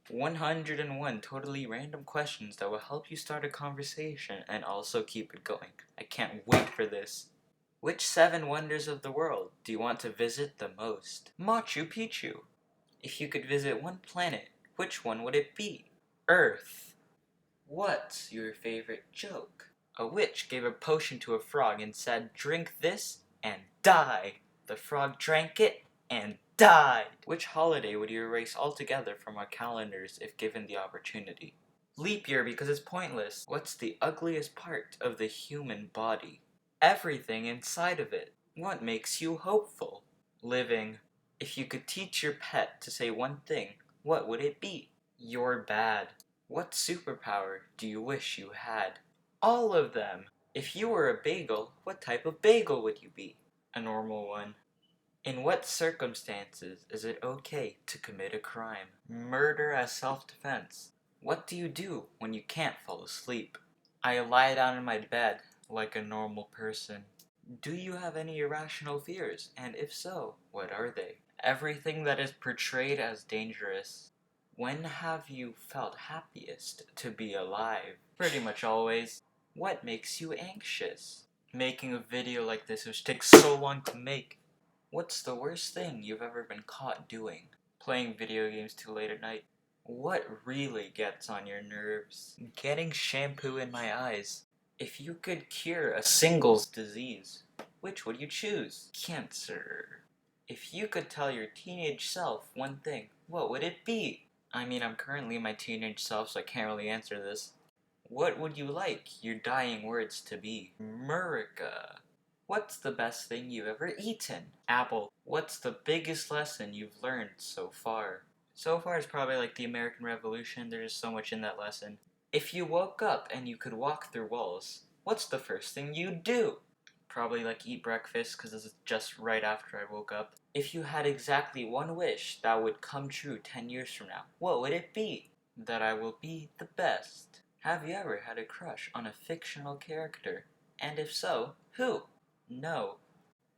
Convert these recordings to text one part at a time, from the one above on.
101 totally random questions that will help you start a conversation and also keep it going. I can't wait for this. Which 7 wonders of the world do you want to visit the most? Machu Picchu. If you could visit one planet, which one would it be? Earth. What's your favorite joke? A witch gave a potion to a frog and said, "Drink this and die." The frog drank it and died. Which holiday would you erase altogether from our calendars if given the opportunity? Leap year, because it's pointless. What's the ugliest part of the human body? Everything inside of it. What makes you hopeful? Living. If you could teach your pet to say one thing, what would it be? You're bad. What superpower do you wish you had? All of them. If you were a bagel, what type of bagel would you be? A normal one. In what circumstances is it okay to commit a crime? Murder as self-defense. What do you do when you can't fall asleep? I lie down in my bed like a normal person. Do you have any irrational fears? And if so, what are they? Everything that is portrayed as dangerous. When have you felt happiest to be alive? Pretty much always. What makes you anxious? Making a video like this which takes so long to make. What's the worst thing you've ever been caught doing? Playing video games too late at night. What really gets on your nerves? Getting shampoo in my eyes. If you could cure a single disease, which would you choose? Cancer. If you could tell your teenage self one thing, what would it be? I mean, I'm currently my teenage self, so I can't really answer this. What would you like your dying words to be? Murica. What's the best thing you've ever eaten? Apple. What's the biggest lesson you've learned so far? So far it's probably like the American Revolution. There's so much in that lesson. If you woke up and you could walk through walls, what's the first thing you'd do? Probably like eat breakfast, because this is just right after I woke up. If you had exactly one wish that would come true 10 years from now, what would it be? That I will be the best. Have you ever had a crush on a fictional character? And if so, who? No.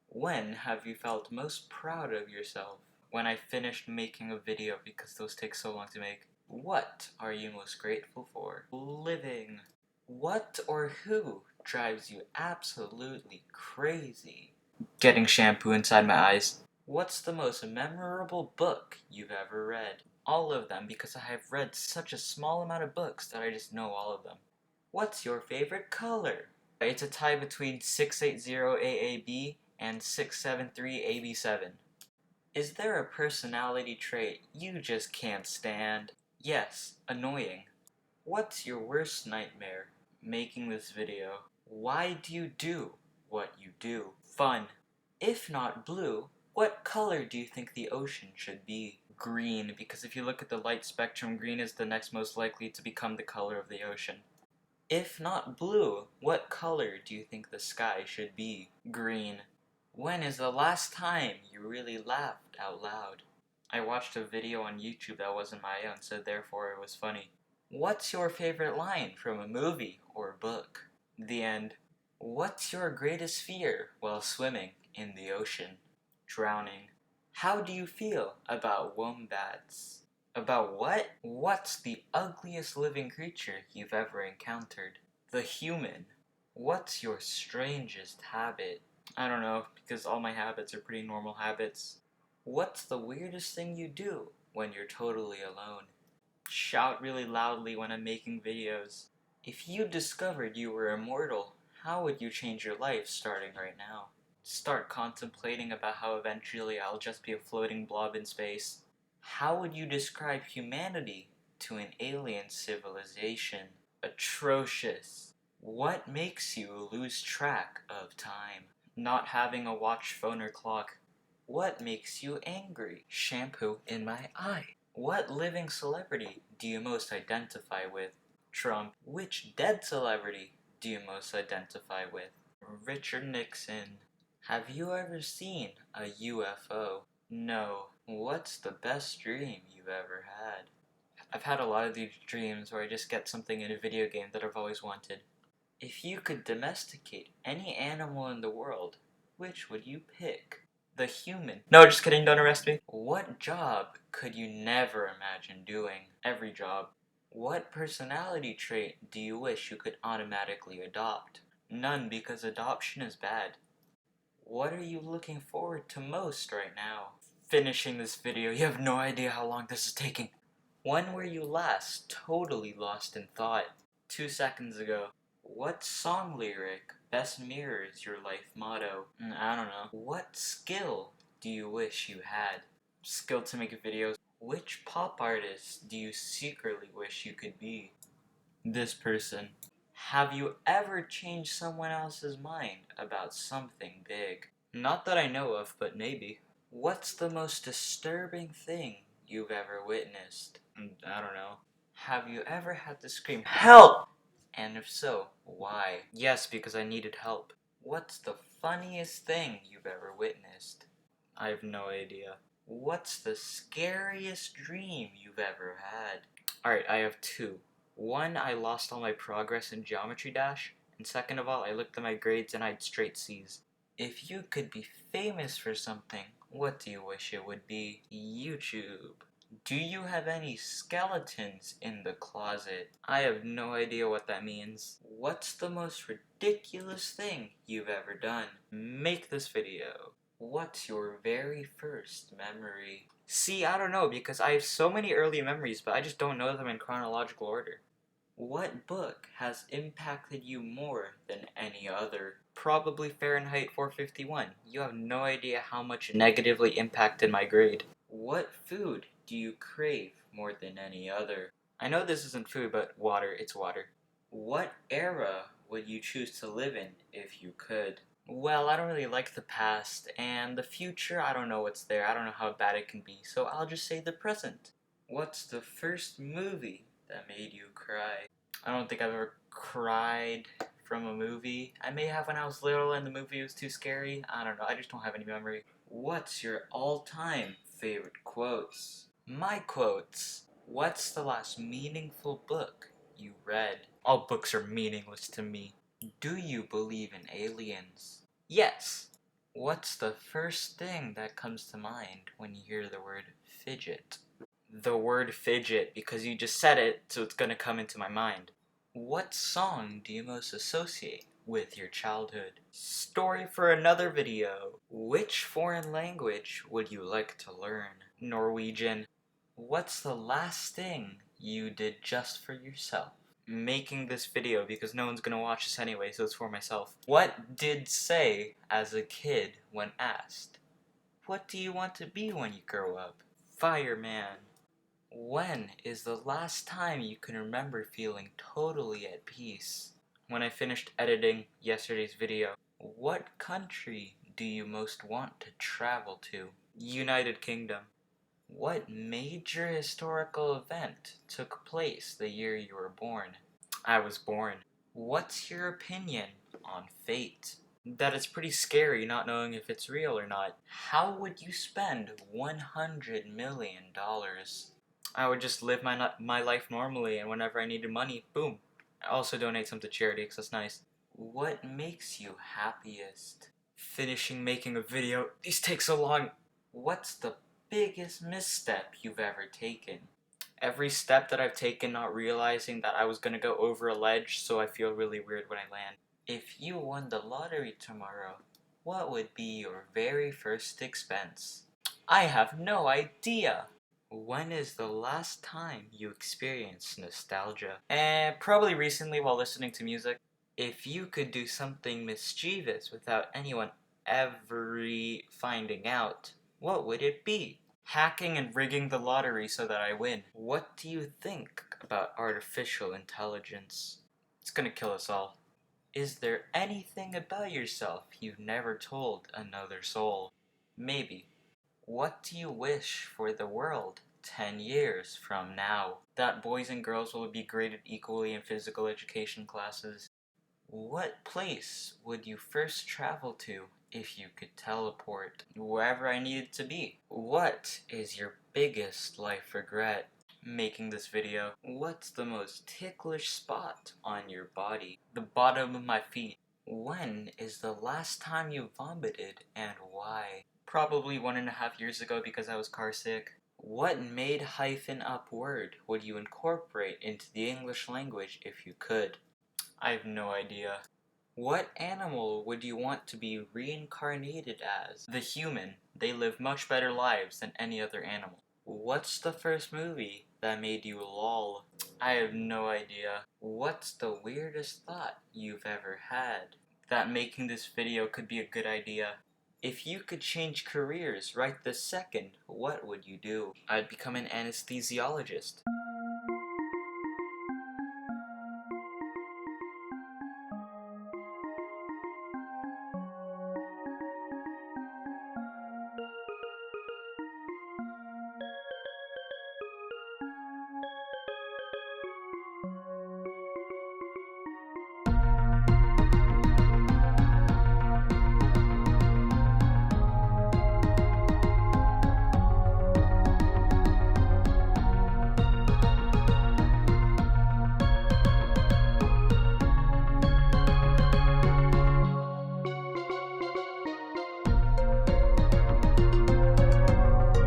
When have you felt most proud of yourself? When I finished making a video, because those take so long to make. What are you most grateful for? Living. What or who drives you absolutely crazy? Getting shampoo inside my eyes. What's the most memorable book you've ever read? All of them, because I have read such a small amount of books that I just know all of them. What's your favorite color? It's a tie between 680AAB and 673AB7. Is there a personality trait you just can't stand? Yes, annoying. What's your worst nightmare? Making this video. Why do you do what you do? Fun. If not blue, what color do you think the ocean should be? Green, because if you look at the light spectrum, green is the next most likely to become the color of the ocean. If not blue, what color do you think the sky should be? Green. When is the last time you really laughed out loud? I watched a video on YouTube that wasn't my own, so therefore it was funny. What's your favorite line from a movie or book? The end. What's your greatest fear while swimming in the ocean? Drowning. How do you feel about wombats? About what? What's the ugliest living creature you've ever encountered? The human. What's your strangest habit? I don't know, because all my habits are pretty normal habits. What's the weirdest thing you do when you're totally alone? Shout really loudly when I'm making videos. If you discovered you were immortal, how would you change your life starting right now? Start contemplating about how eventually I'll just be a floating blob in space. How would you describe humanity to an alien civilization? Atrocious. What makes you lose track of time? Not having a watch, phone, or clock. What makes you angry? Shampoo in my eye. What living celebrity do you most identify with? Trump. Which dead celebrity do you most identify with? Richard Nixon. Have you ever seen a UFO? No. What's the best dream you've ever had? I've had a lot of these dreams where I just get something in a video game that I've always wanted. If you could domesticate any animal in the world, which would you pick? The human. No, just kidding, don't arrest me. What job could you never imagine doing? Every job. What personality trait do you wish you could automatically adopt? None, because adoption is bad. What are you looking forward to most right now? Finishing this video. You have no idea how long this is taking. When were you last totally lost in thought? 2 seconds ago. What song lyric best mirrors your life motto? I don't know. What skill do you wish you had? Skill to make videos. Which pop artist do you secretly wish you could be? This person. Have you ever changed someone else's mind about something big? Not that I know of, but maybe. What's the most disturbing thing you've ever witnessed? I don't know. Have you ever had to scream, "Help!" And if so, why? Yes, because I needed help. What's the funniest thing you've ever witnessed? I have no idea. What's the scariest dream you've ever had? Alright, I have 2. One, I lost all my progress in Geometry Dash, and second of all, I looked at my grades and I had straight C's. If you could be famous for something, what do you wish it would be? YouTube. Do you have any skeletons in the closet? I have no idea what that means. What's the most ridiculous thing you've ever done? Make this video. What's your very first memory? See, I don't know, because I have so many early memories, but I just don't know them in chronological order. What book has impacted you more than any other? Probably Fahrenheit 451. You have no idea how much it negatively impacted my grade. What food do you crave more than any other? I know this isn't food, but water, it's water. What era would you choose to live in if you could? Well, I don't really like the past, and the future, I don't know what's there. I don't know how bad it can be, so I'll just say the present. What's the first movie that made you cry? I don't think I've ever cried from a movie. I may have when I was little and the movie was too scary. I don't know, I just don't have any memory. What's your all-time favorite quotes? My quotes. What's the last meaningful book you read? All books are meaningless to me. Do you believe in aliens? Yes. What's the first thing that comes to mind when you hear the word fidget? The word fidget, because you just said it, so it's gonna come into my mind. What song do you most associate with your childhood? Story for another video. Which foreign language would you like to learn? Norwegian. What's the last thing you did just for yourself? Making this video because no one's gonna watch this anyway, so it's for myself. What did say as a kid when asked? What do you want to be when you grow up? Fireman. When is the last time you can remember feeling totally at peace? When I finished editing yesterday's video. What country do you most want to travel to? United Kingdom. What major historical event took place the year you were born? I was born. What's your opinion on fate? That it's pretty scary not knowing if it's real or not. How would you spend $100 million? I would just live my life normally, and whenever I needed money, boom. I also donate some to charity because that's nice. What makes you happiest? Finishing making a video. These take so long. What's the biggest misstep you've ever taken? Every step that I've taken not realizing that I was gonna go over a ledge, so I feel really weird when I land. If you won the lottery tomorrow, what would be your very first expense? I have no idea! When is the last time you experienced nostalgia? Probably recently while listening to music. If you could do something mischievous without anyone ever finding out, what would it be? Hacking and rigging the lottery so that I win. What do you think about artificial intelligence? It's gonna kill us all. Is there anything about yourself you've never told another soul? Maybe. What do you wish for the world 10 years from now? That boys and girls will be graded equally in physical education classes. What place would you first travel to if you could teleport? Wherever I needed to be. What is your biggest life regret? Making this video. What's the most ticklish spot on your body? The bottom of my feet. When is the last time you vomited and why? Probably 1.5 years ago because I was car sick. What made hyphen up word would you incorporate into the English language if you could? I have no idea. What animal would you want to be reincarnated as? The human. They live much better lives than any other animal. What's the first movie that made you lol? I have no idea. What's the weirdest thought you've ever had? That making this video could be a good idea. If you could change careers right this second, what would you do? I'd become an anesthesiologist.